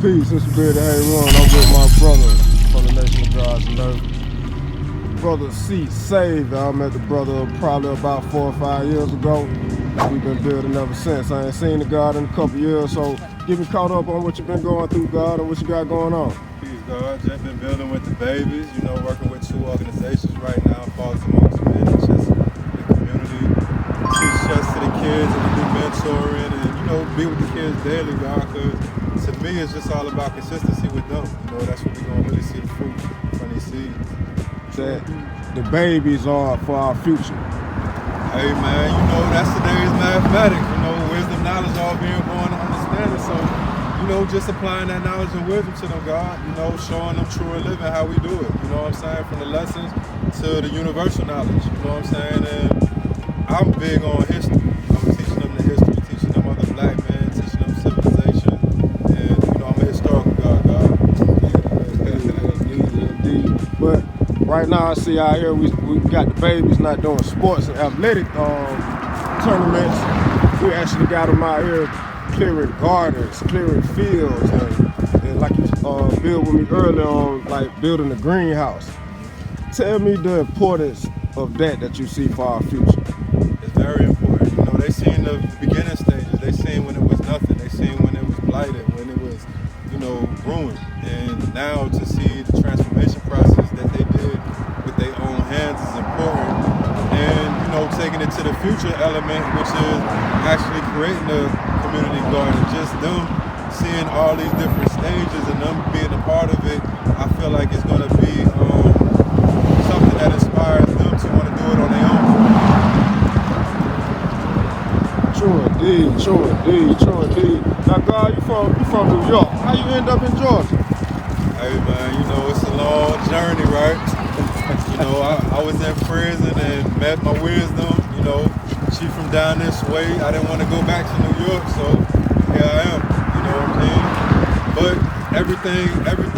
Peace, it's your brother Heru. I'm with my brother from the nation of God's love. God Cee Savior. I met the brother probably about 4 or 5 years ago. We've been building ever since. I ain't seen the God in a couple years, so get me caught up on what you've been going through, God, and what you got going on. Peace, God. Just been building with the babies, working with 2 organizations right now, Fathers Amongst Men, just the community, teach chess to the kids and do mentoring and, be with the kids daily, God, because to me it's just all about consistency with them. That's what we're going to really see the fruit from these seeds. That the babies are for our future. Hey man, that's today's mathematics, wisdom, knowledge, all being born and understanding. So, just applying that knowledge and wisdom to them, God, showing them true and living how we do it. You know what I'm saying? From the lessons to the universal knowledge, you know what I'm saying? And I'm big on history. I'm teaching them the history, teaching them other black men, teaching them civilization. And, I'm a historical God. Indeed. But right now I see out here we got the babies not doing sports and athletic tournaments. We actually got them out here clearing gardens, clearing fields, and like you built with me earlier on, like building a greenhouse. Tell me the importance of that you see for our future. It's very important. They seen the beginning stages. They seen when it was nothing. They seen when it was blighted, when it was, ruined. And now to see the transformation process that they did with their own hands is important. And, taking it to the future element, which is actually creating a community garden. Just them seeing all these different stages and them being a part of it, I feel like it's going to be something that inspires them to want to do it on their own. True indeed. Now, God, you from New York. How you end up in Georgia? Hey, man, it's a long journey, right? I was in prison and met my wisdom. She from down this way. I didn't want to go back to New York, so here I am. You know what I mean? But everything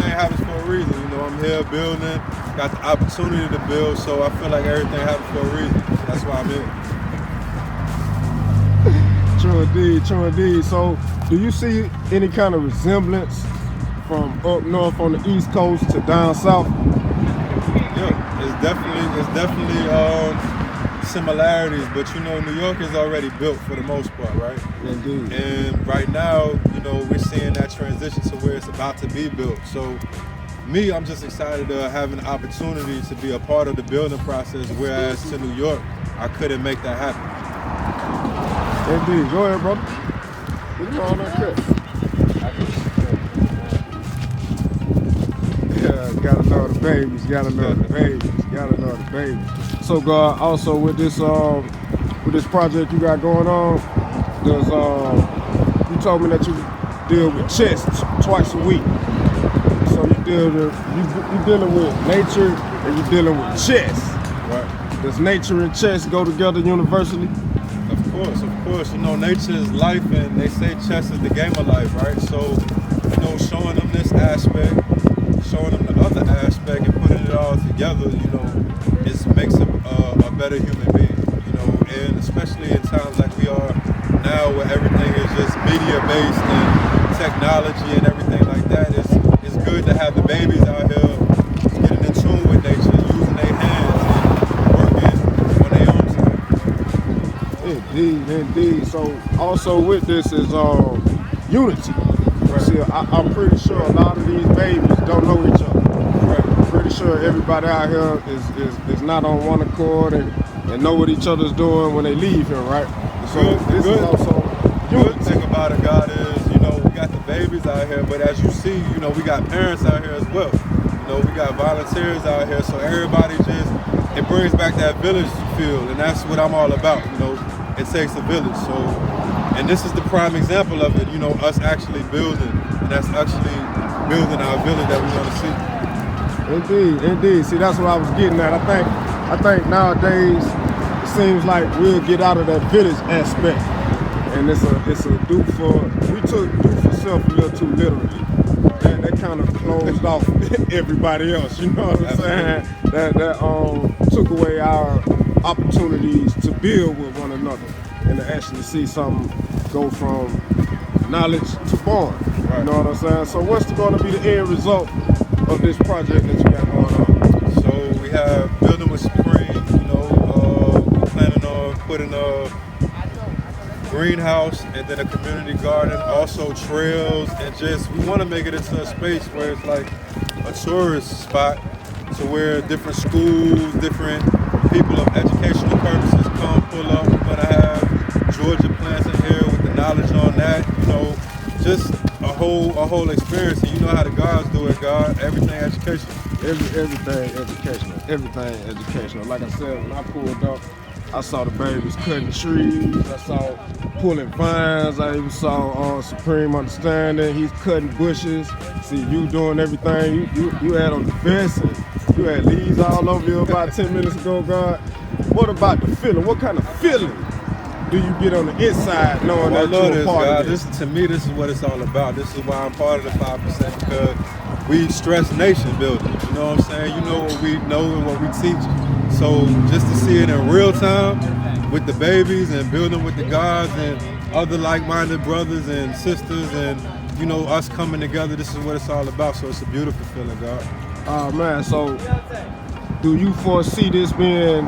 happens for a reason. I'm here building, got the opportunity to build, so I feel like everything happens for a reason. That's why I'm here. True indeed. So, do you see any kind of resemblance from up north on the East Coast to down south? Yeah, it's definitely similarities, but New York is already built for the most part, right? Indeed. And right now, we're seeing that transition to where it's about to be built. So, I'm just excited to have an opportunity to be a part of the building process, whereas to New York, I couldn't make that happen. Indeed. Go ahead, brother. What's going on there? Yeah, gotta love the babies. Gotta love the babies. So, God, also with this project you got going on, there's you told me that you deal with chess twice a week. So you dealing with nature and you're dealing with chess. Right. Does nature and chess go together universally? Of course. Nature is life, and they say chess is the game of life, right? So, showing them this aspect, showing them the other aspect, and putting it all together, it makes a better human being, and especially in times like we are now, where everything is just media-based and technology and everything like that. It's good to have the babies out here getting in tune with nature, using their hands and working on their own time. Indeed. So also with this is unity. Right. See, I'm pretty sure a lot of these babies don't know each other. Right. I'm pretty sure everybody out here is not on one accord and know what each other's doing when they leave here, right? So this is also good thing about it, God, is we got the babies out here, but as you see, we got parents out here as well. We got volunteers out here, so everybody it brings back that village feel, and that's what I'm all about. It takes a village. So, and this is the prime example of it. Us actually building, and that's actually building our village that we want to see. Indeed. See, that's what I was getting at. I think nowadays it seems like we'll get out of that village aspect, and it's a do for. We took do for self a little too literally. That kind of closed off everybody else. You know what I'm saying? That took away our opportunities to build with one another and to actually see something go from knowledge to born. Right. You know what I'm saying? So what's going to be the end result of this project that you got going on? So we have Building with Supreme, you know, we're planning on putting a greenhouse and then a community garden, also trails, and just we want to make it into a space where it's like a tourist spot, to where different schools, different people of educational purposes come pull up. We're gonna have Georgia plants in here with the knowledge on that, you know, just a whole experience. And you know how the gods do it, God, everything educational. Everything educational. Like I said, when I pulled up, I saw the babies cutting trees, I saw pulling vines, I even saw Supreme Understanding, he's cutting bushes. See, you doing everything, you had on the vest, and you had leaves all over you about 10 minutes ago, God. What about the feeling? What kind of feeling do you get on the inside knowing that you're a part of this? To me, this is what it's all about. This is why I'm part of the 5%, because we stress nation building. You know what I'm saying? You know what we know and what we teach. So just to see it in real time with the babies and building with the gods and other like-minded brothers and sisters, and you know, us coming together, this is what it's all about. So it's a beautiful feeling, God. Man, so do you foresee this being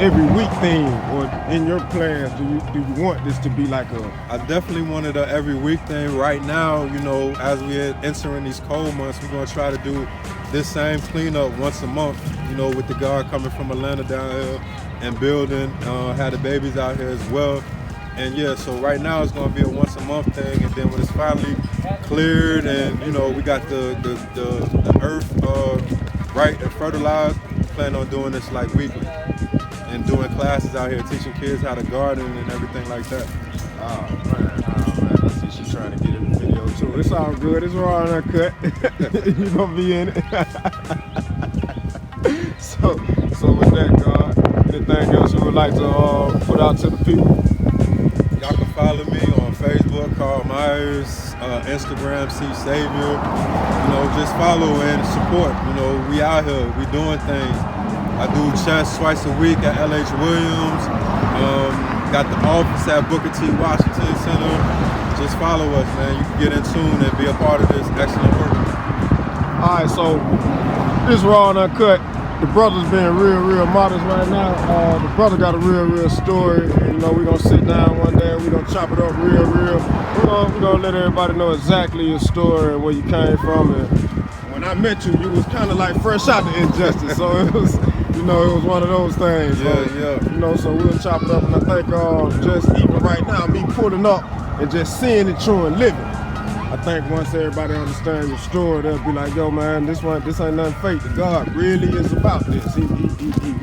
every week thing, or in your plans, do you want this to be like a? I definitely wanted a every week thing. Right now, you know, as we're entering these cold months, we're gonna try to do this same cleanup once a month, you know, with the guard coming from Atlanta down here and building, had the babies out here as well. And yeah, so right now it's gonna be a once a month thing, and then when it's finally cleared and, you know, we got the earth right and fertilized, we plan on doing this like weekly and doing classes out here, teaching kids how to garden and everything like that. Oh man, I see she's trying to get in the video too. It's all good, it's raw and uncut. You gonna be in it. So with that, God, anything else you would like to put out to the people? Y'all can follow me on Facebook, Carl Myers, Instagram, C Savior. You know, just follow and support. You know, we out here, we doing things. I do chess twice a week at LH Williams. Got the office at Booker T. Washington Center. Just follow us, man. You can get in tune and be a part of this excellent work. All right, so this raw and uncut. The brother's being real modest right now. The brother got a real story. And, you know, we're gonna sit down one day and we're gonna chop it up real. We're gonna let everybody know exactly your story and where you came from. And when I met you, you was kind of like fresh out the injustice. So it was, you know, it was one of those things. Yeah. You know, so we'll chop it up. And I think just even right now, me pulling up and just seeing it true and living. I think once everybody understands your story, they'll be like, yo man, this ain't nothing fake. The God really is about this. He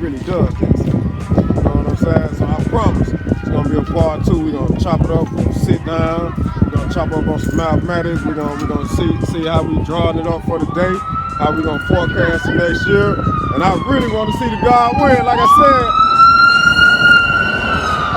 really does this. You know what I'm saying? So I promise, it's gonna be a part 2. We're gonna chop it up, we're gonna sit down, we're gonna chop up on some mathematics, we're gonna see how we drawing it up for the day, how we gonna forecast the next year. And I really wanna see the God win. Like I said,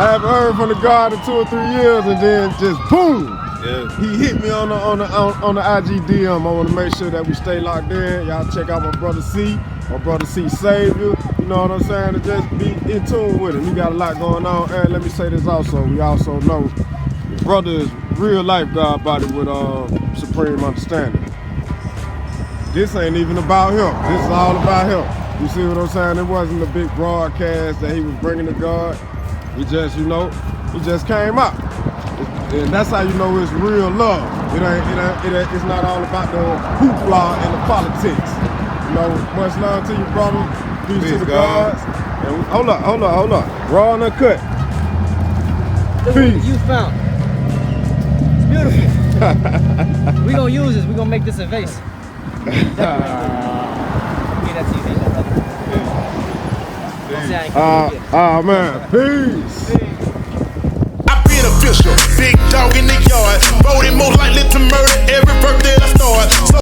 I haven't heard from the God in 2 or 3 years, and then just boom! Yeah. He hit me on the IG DM. I want to make sure that we stay locked in. Y'all check out my brother God Cee Savior. You know what I'm saying? To just be in tune with him. He got a lot going on. And let me say this also. We also know the brother is real life God body with Supreme Understanding. This ain't even about him. This is all about him. You see what I'm saying? It wasn't a big broadcast that he was bringing to God. He just, you know, he just came out. And that's how you know it's real love. It's not all about the hoopla and the politics. You know, much love to you, brother. Peace to the gods. And hold up. Raw and uncut. Look what you found. It's beautiful. We gonna use this. We gonna make this a vase. Definitely. Get that TV. Man. Peace. Official, big dog in the yard, voting most likely to murder every birthday I start.